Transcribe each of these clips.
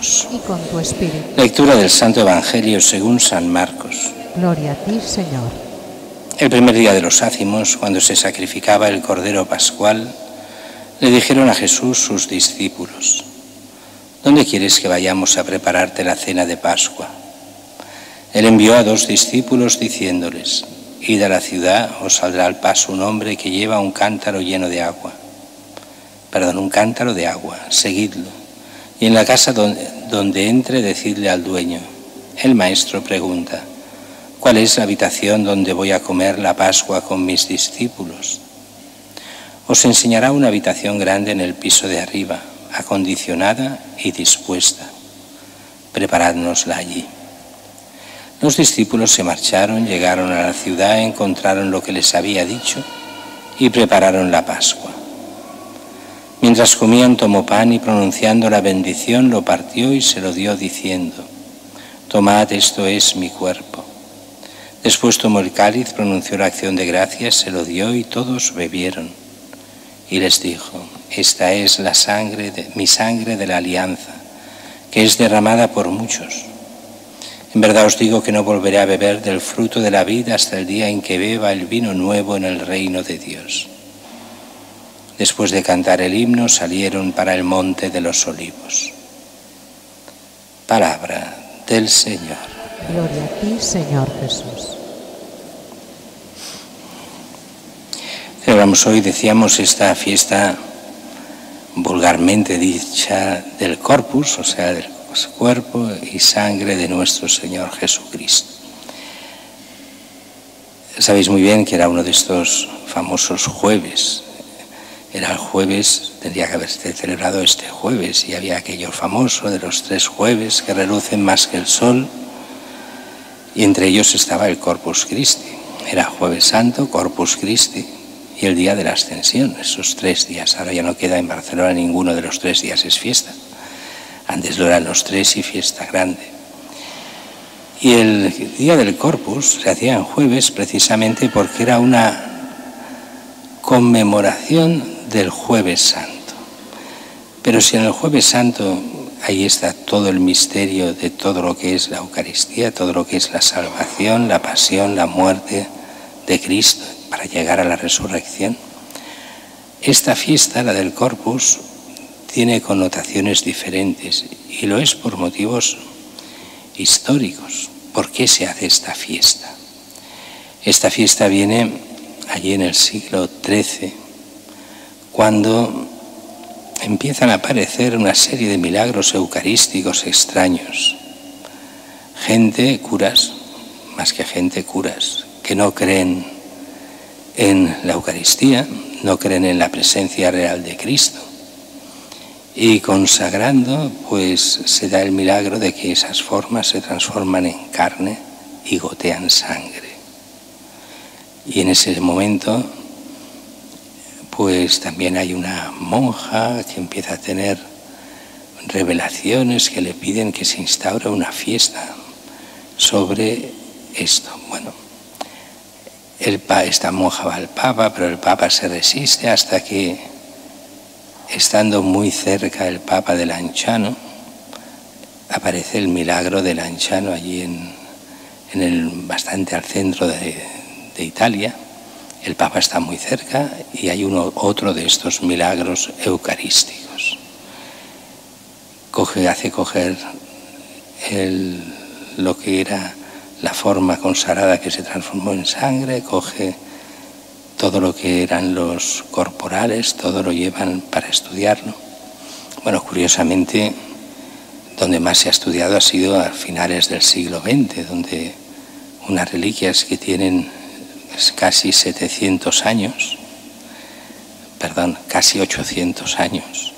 nosotros. Y con tu espíritu. Lectura del Santo Evangelio según San Marcos. Gloria a ti, Señor. El primer día de los ácimos, cuando se sacrificaba el Cordero Pascual, le dijeron a Jesús sus discípulos: ¿Dónde quieres que vayamos a prepararte la cena de Pascua? Él envió a 2 discípulos diciéndoles: Id a la ciudad, os saldrá al paso un hombre que lleva un cántaro lleno de agua. Un cántaro de agua, seguidlo. Y en la casa donde entre, decidle al dueño: el maestro pregunta: ¿cuál es la habitación donde voy a comer la Pascua con mis discípulos? Os enseñará una habitación grande en el piso de arriba, acondicionada y dispuesta. Preparádnosla allí. Los discípulos se marcharon, llegaron a la ciudad, encontraron lo que les había dicho y prepararon la Pascua. Mientras comían, tomó pan y, pronunciando la bendición, lo partió y se lo dio diciendo: Tomad, esto es mi cuerpo. Después tomó el cáliz, pronunció la acción de gracias, se lo dio y todos bebieron. Y les dijo: esta es mi sangre de la alianza, que es derramada por muchos. En verdad os digo que no volveré a beber del fruto de la vid hasta el día en que beba el vino nuevo en el reino de Dios. Después de cantar el himno, salieron para el monte de los Olivos. Palabra del Señor. Gloria a ti, Señor Jesús. Celebramos hoy, decíamos, esta fiesta vulgarmente dicha del Corpus, o sea, del cuerpo y sangre de nuestro Señor Jesucristo. Sabéis muy bien que era uno de estos famosos jueves. Era el jueves, tendría que haberse celebrado este jueves, y había aquello famoso de los 3 jueves que relucen más que el sol, y entre ellos estaba el Corpus Christi. Era Jueves Santo, Corpus Christi y el día de la Ascensión, esos 3 días. Ahora ya no queda en Barcelona ninguno de los 3 días, es fiesta. Antes lo eran los 3 y fiesta grande. Y el día del Corpus se hacía en jueves precisamente porque era una conmemoración del Jueves Santo. Pero si en el Jueves Santo ahí está todo el misterio de todo lo que es la Eucaristía, todo lo que es la salvación, la pasión, la muerte de Cristo para llegar a la resurrección, esta fiesta, la del Corpus, tiene connotaciones diferentes, y lo es por motivos históricos. ¿Por qué se hace esta fiesta? Esta fiesta viene allí en el siglo XIII, cuando empiezan a aparecer una serie de milagros eucarísticos extraños. Gente, curas, más que gente, curas, que no creen en la Eucaristía, no creen en la presencia real de Cristo. Y consagrando, pues se da el milagro de que esas formas se transforman en carne y gotean sangre. Y en ese momento, pues también hay una monja que empieza a tener revelaciones que le piden que se instaure una fiesta sobre esto. Bueno, esta monja va al Papa, pero el Papa se resiste hasta que, estando muy cerca el Papa de Lanciano, aparece el milagro de Lanciano allí bastante al centro de Italia. El Papa está muy cerca y hay otro de estos milagros eucarísticos. Hace coger lo que era la forma consagrada que se transformó en sangre, coge todo lo que eran los corporales, todo lo llevan para estudiarlo. Bueno, curiosamente, donde más se ha estudiado ha sido a finales del siglo XX, donde unas reliquias que tienen casi 700 años, casi 800 años,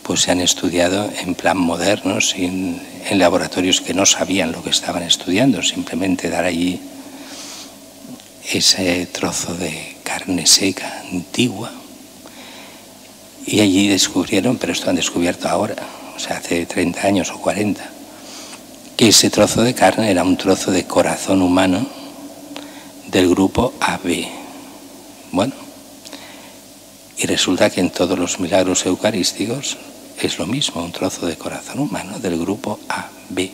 pues se han estudiado en plan moderno, en laboratorios que no sabían lo que estaban estudiando, simplemente dar allí ese trozo de carne seca, antigua, y allí descubrieron, pero esto han descubierto ahora, o sea, hace 30 años o 40, que ese trozo de carne era un trozo de corazón humano del grupo AB. Bueno, y resulta que en todos los milagros eucarísticos es lo mismo, un trozo de corazón humano del grupo AB,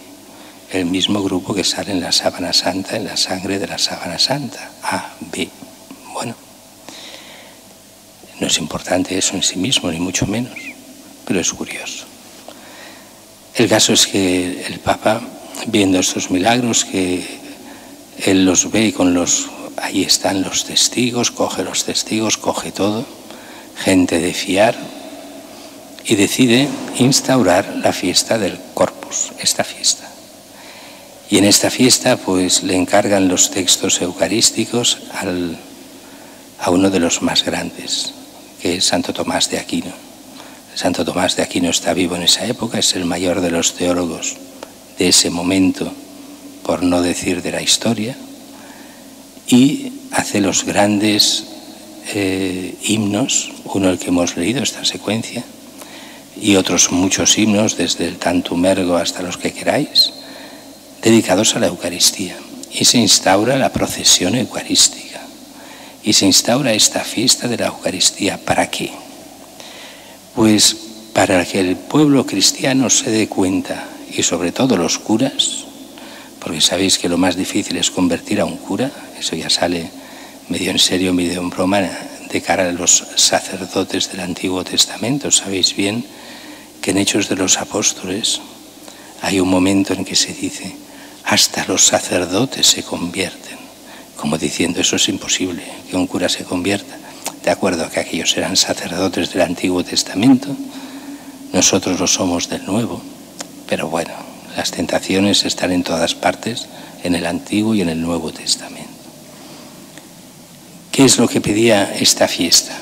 el mismo grupo que sale en la sábana santa, en la sangre de la sábana santa, AB. Bueno, no es importante eso en sí mismo, ni mucho menos, pero es curioso. El caso es que el Papa, viendo estos milagros, que él los ve y ahí están los testigos, coge todo, gente de fiar, y decide instaurar la fiesta del Corpus, esta fiesta. Y en esta fiesta pues le encargan los textos eucarísticos a uno de los más grandes, que es Santo Tomás de Aquino. Santo Tomás de Aquino está vivo en esa época, es el mayor de los teólogos de ese momento, por no decir de la historia, y hace los grandes himnos, uno el que hemos leído, esta secuencia, y otros muchos himnos, desde el Tantum Ergo hasta los que queráis, dedicados a la Eucaristía. Y se instaura la procesión eucarística. Y se instaura esta fiesta de la Eucaristía. ¿Para qué? Pues para que el pueblo cristiano se dé cuenta, y sobre todo los curas, porque sabéis que lo más difícil es convertir a un cura, eso ya sale medio en serio, medio en broma, de cara a los sacerdotes del Antiguo Testamento. Sabéis bien que en Hechos de los Apóstoles hay un momento en que se dice, hasta los sacerdotes se convierten, como diciendo, eso es imposible, que un cura se convierta. De acuerdo que aquellos eran sacerdotes del Antiguo Testamento, nosotros lo somos del Nuevo, pero bueno, las tentaciones están en todas partes, en el Antiguo y en el Nuevo Testamento. ¿Qué es lo que pedía esta fiesta?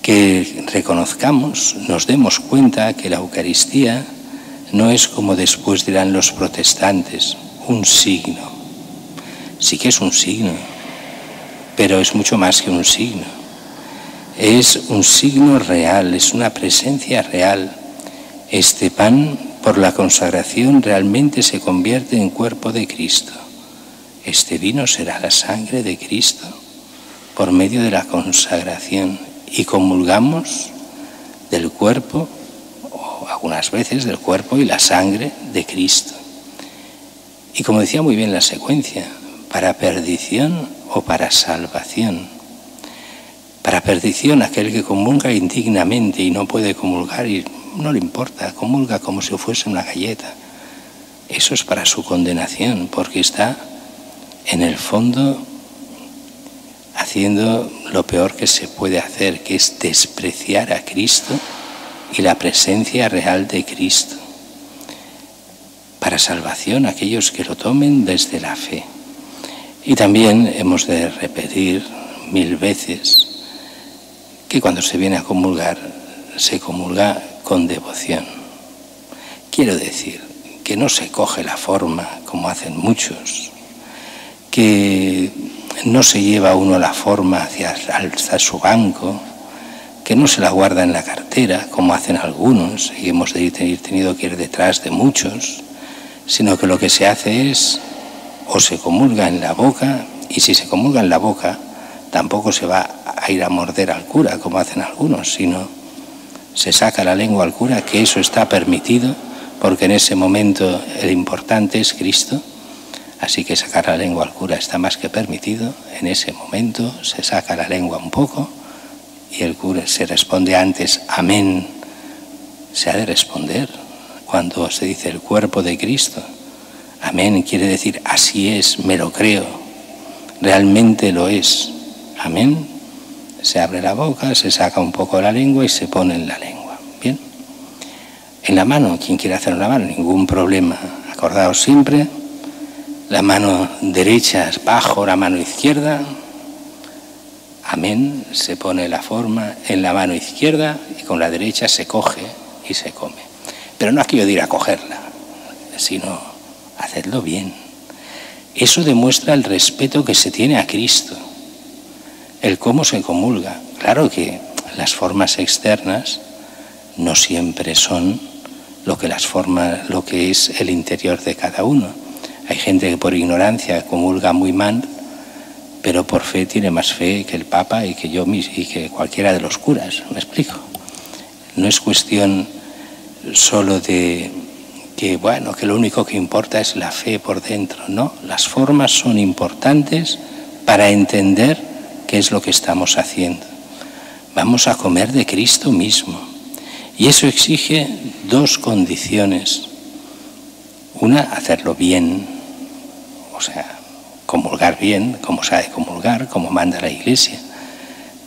Que reconozcamos, nos demos cuenta que la Eucaristía no es, como después dirán los protestantes, un signo. Sí que es un signo, pero es mucho más que un signo. Es un signo real, es una presencia real. Este pan, por la consagración, realmente se convierte en cuerpo de Cristo. Este vino será la sangre de Cristo por medio de la consagración. Y comulgamos del cuerpo, o algunas veces del cuerpo y la sangre de Cristo. Y como decía muy bien la secuencia, para perdición o para salvación. Para perdición, aquel que comulga indignamente y no puede comulgar y no le importa, comulga como si fuese una galleta. Eso es para su condenación, porque está en el fondo haciendo lo peor que se puede hacer, que es despreciar a Cristo y la presencia real de Cristo. Para salvación, aquellos que lo tomen desde la fe. Y también hemos de repetir 1000 veces que cuando se viene a comulgar, se comulga con devoción. Quiero decir, que no se coge la forma, como hacen muchos, que no se lleva uno la forma hasta su banco, que no se la guarda en la cartera, como hacen algunos, y hemos tenido que ir detrás de muchos, sino que lo que se hace es, o se comulga en la boca, y si se comulga en la boca, tampoco se va a ir a morder al cura, como hacen algunos, sino se saca la lengua al cura, que eso está permitido, porque en ese momento el importante es Cristo. Así que sacar la lengua al cura está más que permitido. En ese momento se saca la lengua un poco y el cura se responde antes, amén. Se ha de responder cuando se dice el cuerpo de Cristo. Amén quiere decir, así es, me lo creo, realmente lo es. Amén. Se abre la boca, se saca un poco la lengua y se pone en la lengua. Bien. En la mano, quien quiera hacerlo en la mano, ningún problema. Acordaos siempre, la mano derecha es bajo la mano izquierda. Amén, se pone la forma en la mano izquierda y con la derecha se coge y se come. Pero no aquello de ir a cogerla, sino hacedlo bien. Eso demuestra el respeto que se tiene a Cristo, el cómo se comulga. Claro que las formas externas no siempre son lo que es el interior de cada uno. Hay gente que por ignorancia comulga muy mal, pero por fe tiene más fe que el Papa y que yo y que cualquiera de los curas. ¿Me explico? No es cuestión solo de que, bueno, que lo único que importa es la fe por dentro. No, las formas son importantes para entender qué es lo que estamos haciendo. Vamos a comer de Cristo mismo. Y eso exige dos condiciones. Una, hacerlo bien, o sea, comulgar bien, como se ha de comulgar, como manda la Iglesia.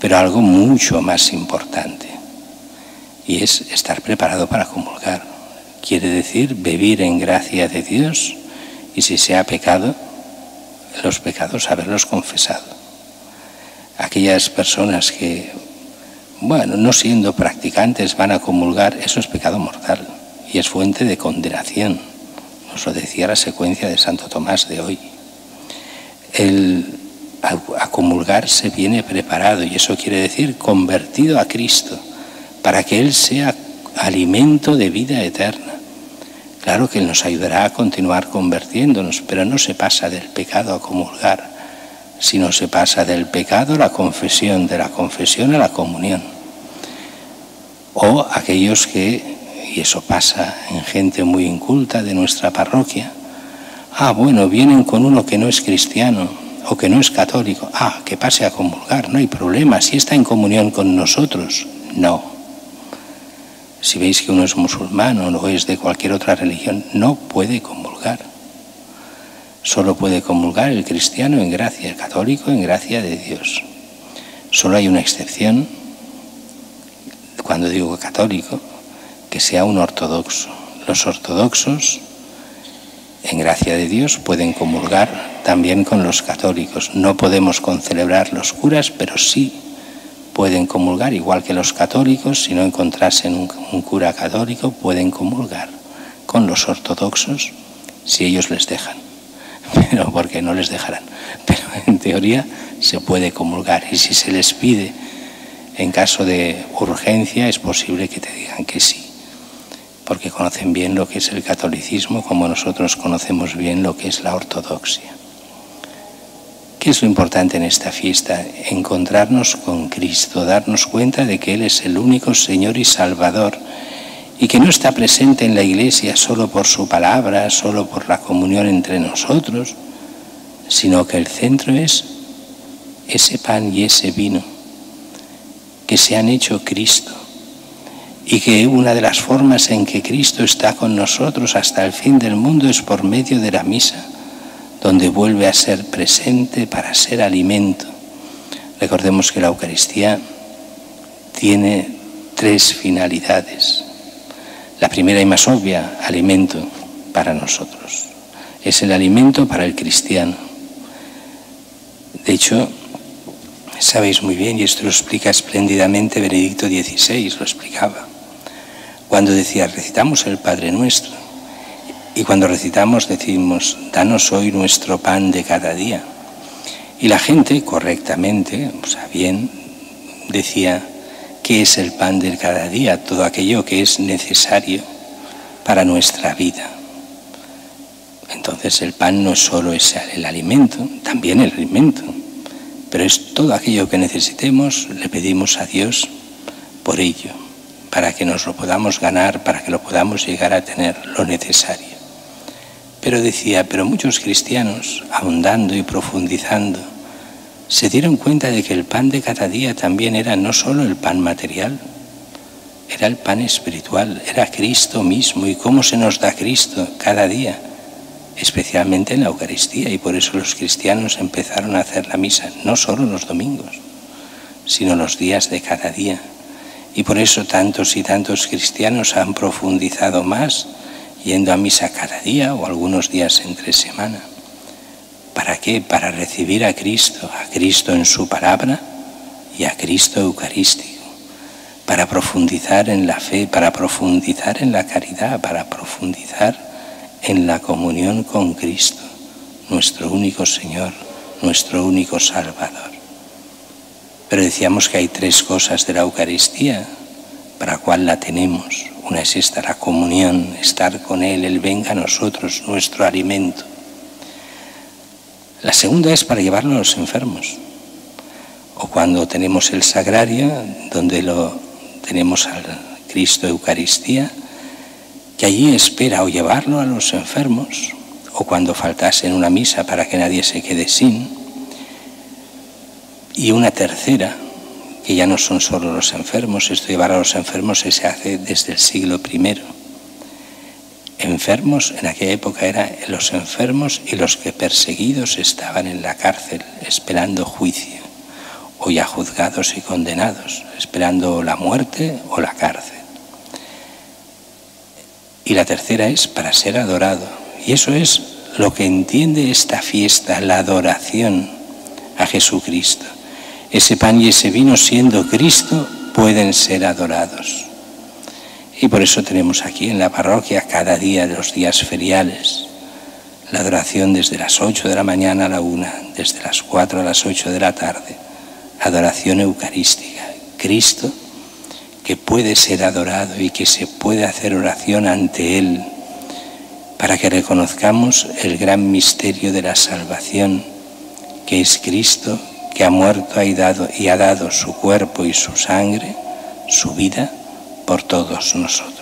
Pero algo mucho más importante, y es estar preparado para comulgar. Quiere decir vivir en gracia de Dios, y si se ha pecado, los pecados haberlos confesado. Aquellas personas que, bueno, no siendo practicantes van a comulgar, eso es pecado mortal y es fuente de condenación. Nos lo decía la secuencia de Santo Tomás de hoy. A comulgar se viene preparado, y eso quiere decir convertido a Cristo, para que Él sea alimento de vida eterna. Claro que Él nos ayudará a continuar convirtiéndonos, pero no se pasa del pecado a comulgar, sino se pasa del pecado a la confesión, de la confesión a la comunión. O aquellos que, y eso pasa en gente muy inculta de nuestra parroquia, bueno, vienen con uno que no es cristiano o que no es católico, que pase a comulgar, no hay problema, si está en comunión con nosotros. No. Si veis que uno es musulmán o no es de cualquier otra religión, no puede comulgar. Solo puede comulgar el cristiano en gracia, el católico en gracia de Dios. Solo hay una excepción, cuando digo católico, que sea un ortodoxo. Los ortodoxos, en gracia de Dios, pueden comulgar también con los católicos. No podemos concelebrar los curas, pero sí pueden comulgar, igual que los católicos. Si no encontrasen un cura católico, pueden comulgar con los ortodoxos, si ellos les dejan. Pero porque no les dejarán. Pero en teoría se puede comulgar, y si se les pide en caso de urgencia, es posible que te digan que sí, porque conocen bien lo que es el catolicismo, como nosotros conocemos bien lo que es la ortodoxia. ¿Qué es lo importante en esta fiesta? Encontrarnos con Cristo, darnos cuenta de que Él es el único Señor y Salvador, y que no está presente en la Iglesia solo por su palabra, solo por la comunión entre nosotros, sino que el centro es ese pan y ese vino que se han hecho Cristo, y que una de las formas en que Cristo está con nosotros hasta el fin del mundo es por medio de la misa, donde vuelve a ser presente para ser alimento. Recordemos que la Eucaristía tiene tres finalidades. La primera y más obvia, alimento para nosotros. Es el alimento para el cristiano. De hecho, sabéis muy bien, y esto lo explica espléndidamente Benedicto XVI, lo explicaba, cuando decía, recitamos el Padre Nuestro, y cuando recitamos decimos, danos hoy nuestro pan de cada día. Y la gente, correctamente, o sea, bien, decía, ¿qué es el pan de cada día? Todo aquello que es necesario para nuestra vida. Entonces el pan no es solo el alimento, también el alimento, pero es todo aquello que necesitemos, le pedimos a Dios por ello, para que nos lo podamos ganar, para que lo podamos llegar a tener, lo necesario. Pero decía, pero muchos cristianos, ahondando y profundizando, se dieron cuenta de que el pan de cada día también era no solo el pan material, era el pan espiritual, era Cristo mismo. ¿Y cómo se nos da Cristo cada día? Especialmente en la Eucaristía, y por eso los cristianos empezaron a hacer la misa, no solo los domingos, sino los días de cada día. Y por eso tantos y tantos cristianos han profundizado más, yendo a misa cada día o algunos días entre semana. ¿Para qué? Para recibir a Cristo en su palabra y a Cristo eucarístico, para profundizar en la fe, para profundizar en la caridad, para profundizar en la comunión con Cristo, nuestro único Señor, nuestro único Salvador. Pero decíamos que hay tres cosas de la Eucaristía para cuál la tenemos. Una es esta, la comunión, estar con Él, Él venga a nosotros, nuestro alimento. La segunda es para llevarlo a los enfermos. O cuando tenemos el sagrario, donde lo tenemos al Cristo Eucaristía, que allí espera o llevarlo a los enfermos, o cuando faltase en una misa para que nadie se quede sin. Y una tercera, que ya no son solo los enfermos, esto de llevar a los enfermos se hace desde el siglo I. Enfermos, en aquella época eran los enfermos y los que perseguidos estaban en la cárcel esperando juicio, o ya juzgados y condenados, esperando la muerte o la cárcel. Y la tercera es para ser adorado, y eso es lo que entiende esta fiesta, la adoración a Jesucristo. Ese pan y ese vino, siendo Cristo, pueden ser adorados. Y por eso tenemos aquí en la parroquia, cada día de los días feriales, la adoración desde las 8 de la mañana a la 1, desde las 4 a las 8 de la tarde, adoración eucarística. Cristo, que puede ser adorado y que se puede hacer oración ante Él, para que reconozcamos el gran misterio de la salvación, que es Cristo, que ha muerto y ha dado su cuerpo y su sangre, su vida, por todos nosotros.